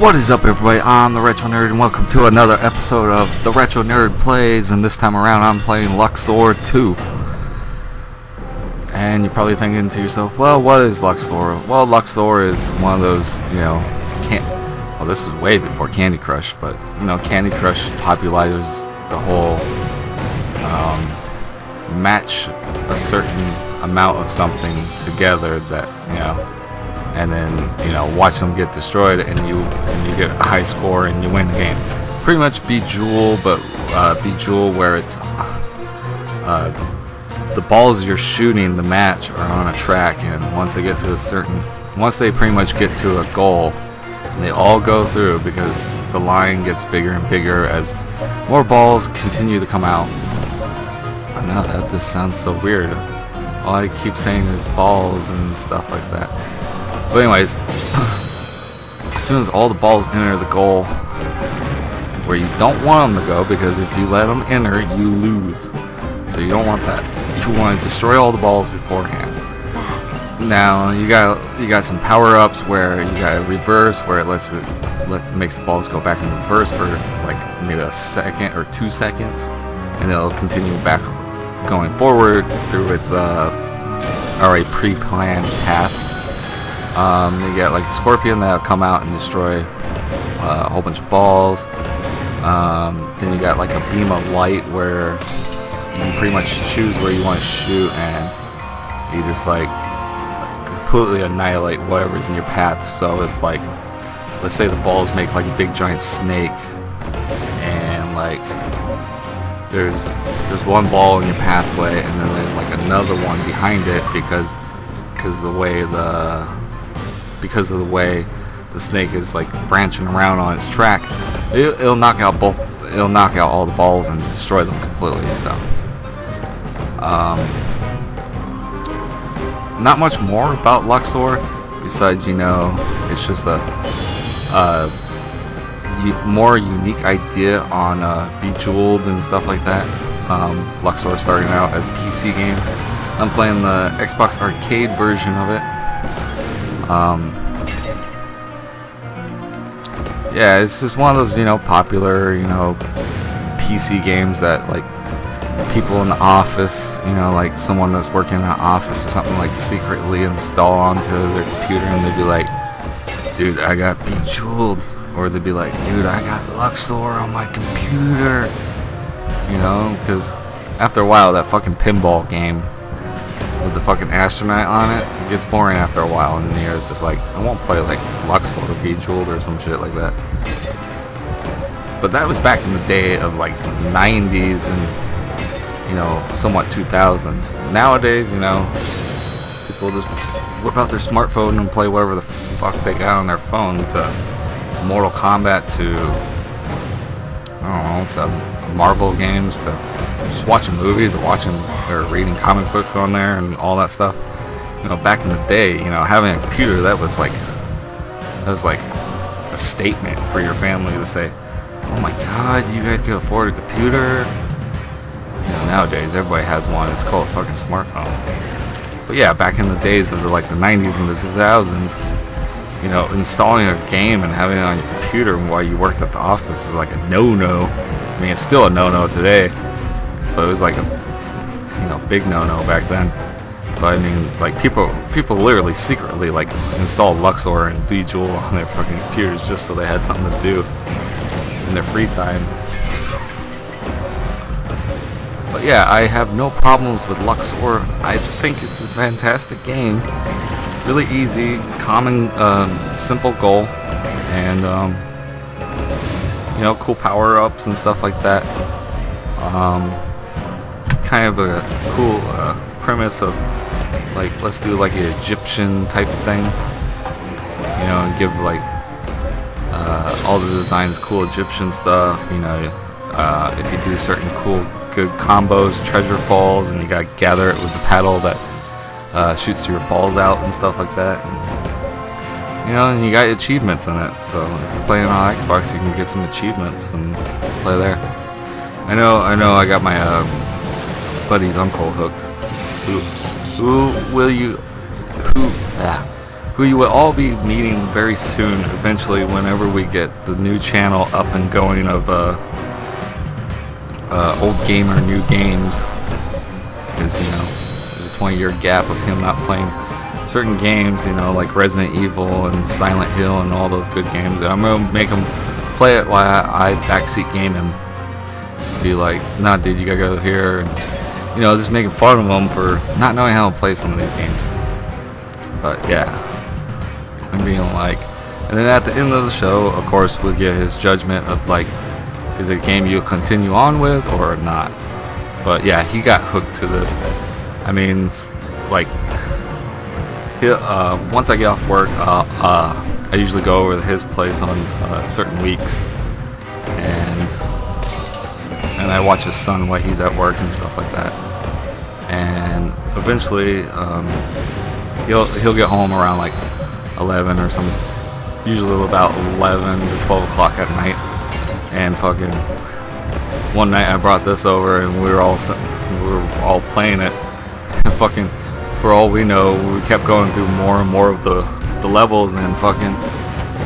What is up, everybody? I'm the Retro Nerd, and welcome to another episode of the Retro Nerd Plays. And this time around, I'm playing Luxor 2. And you're probably thinking to yourself, well, what is Luxor? Well, Luxor is one of those, well, this was way before Candy Crush, but, Candy Crush popularizes the whole, match a certain amount of something together that, and then, watch them get destroyed, and you get a high score and you win the game. Pretty much Bejewel, but Bejewel where it's the balls you're shooting the match are on a track, and once they pretty much get to a goal, and they all go through because the line gets bigger and bigger as more balls continue to come out. I know that just sounds so weird. All I keep saying is balls and stuff like that. But anyways, as soon as all the balls enter the goal, where you don't want them to go, because if you let them enter, you lose. So you don't want that. You want to destroy all the balls beforehand. Now you got some power-ups where you got a reverse, where it makes the balls go back in reverse for like maybe a second or 2 seconds, and it'll continue back going forward through its already pre-planned path. You get like the Scorpion that'll come out and destroy a whole bunch of balls. Then you got like a beam of light where you can pretty much choose where you want to shoot, and you just like completely annihilate whatever's in your path. So if like, let's say the balls make like a big giant snake, and like there's one ball in your pathway, and then there's like another one behind it because of the way the snake is like branching around on its track. It'll knock out all the balls and destroy them completely. So not much more about Luxor besides it's just a more unique idea on Bejeweled and stuff like that. Luxor starting out as a PC game. I'm playing the Xbox arcade version of it. Yeah, it's just one of those, popular, PC games that, like, people in the office, like someone that's working in an office or something, like, secretly install onto their computer, and they'd be like, dude, I got Bejeweled. Or they'd be like, dude, I got Luxor on my computer. Because after a while, that fucking pinball game with the fucking astronaut on it gets boring after a while, and you're just like, I won't play like Luxor or Bejeweled or some shit like that. But that was back in the day of like 90s and somewhat 2000s. Nowadays, people just whip out their smartphone and play whatever the fuck they got on their phone, to Mortal Kombat, to I don't know, to Marvel games, to just watching movies or reading comic books on there and all that stuff. Back in the day, having a computer, that was like a statement for your family to say, oh my god, you guys can afford a computer. Nowadays everybody has one. It's called a fucking smartphone. But yeah, back in the days of the 90s and the 2000s, installing a game and having it on your computer while you worked at the office is like a no-no. I mean, it's still a no-no today, but it was like a big no-no back then. But I mean, like, people literally secretly like installed Luxor and Bejeweled on their fucking computers just so they had something to do in their free time. But yeah, I have no problems with Luxor. I think it's a fantastic game. Really easy, common, simple goal, and cool power-ups and stuff like that. Kind of a cool premise of, like, let's do like an Egyptian type of thing, and give like all the designs cool Egyptian stuff. If you do certain good combos, treasure falls, and you gotta gather it with the paddle that shoots your balls out and stuff like that. And you got achievements in it. So if you're playing on Xbox, you can get some achievements and play there. I know. I got my buddy's uncle hooked. Who who you will all be meeting very soon, eventually, whenever we get the new channel up and going of Old Gamer New Games. Because, you know, there's a 20-year gap of him not playing certain games, you know, like Resident Evil and Silent Hill and all those good games. And I'm going to make him play it while I backseat game him. Be like, nah dude, you gotta go here, and, you know, just making fun of him for not knowing how to play some of these games. But yeah, I'm being like, and then at the end of the show, of course, we'll get his judgment of like, is it a game you'll continue on with or not. But yeah, he got hooked to this. I mean, like, once I get off work, I usually go over to his place on certain weeks, and I watch his son while he's at work and stuff like that. And eventually, he'll get home around like 11 or something. Usually about 11 to 12 o'clock at night. And fucking one night I brought this over and we were all playing it. And fucking, for all we know, we kept going through more and more of the levels, and fucking,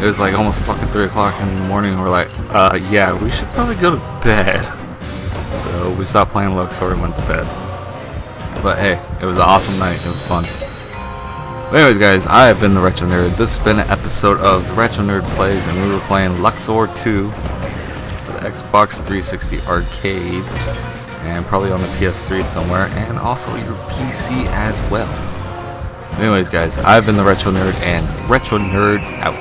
it was like almost fucking 3 o'clock in the morning. And we're like, yeah, we should probably go to bed. So we stopped playing Luxor and went to bed. But hey, it was an awesome night. It was fun. But anyways, guys, I have been the Retro Nerd. This has been an episode of the Retro Nerd Plays, and we were playing Luxor 2 for the Xbox 360 arcade, and probably on the PS3 somewhere, and also your PC as well. Anyways, guys, I've been the Retro Nerd, and Retro Nerd out.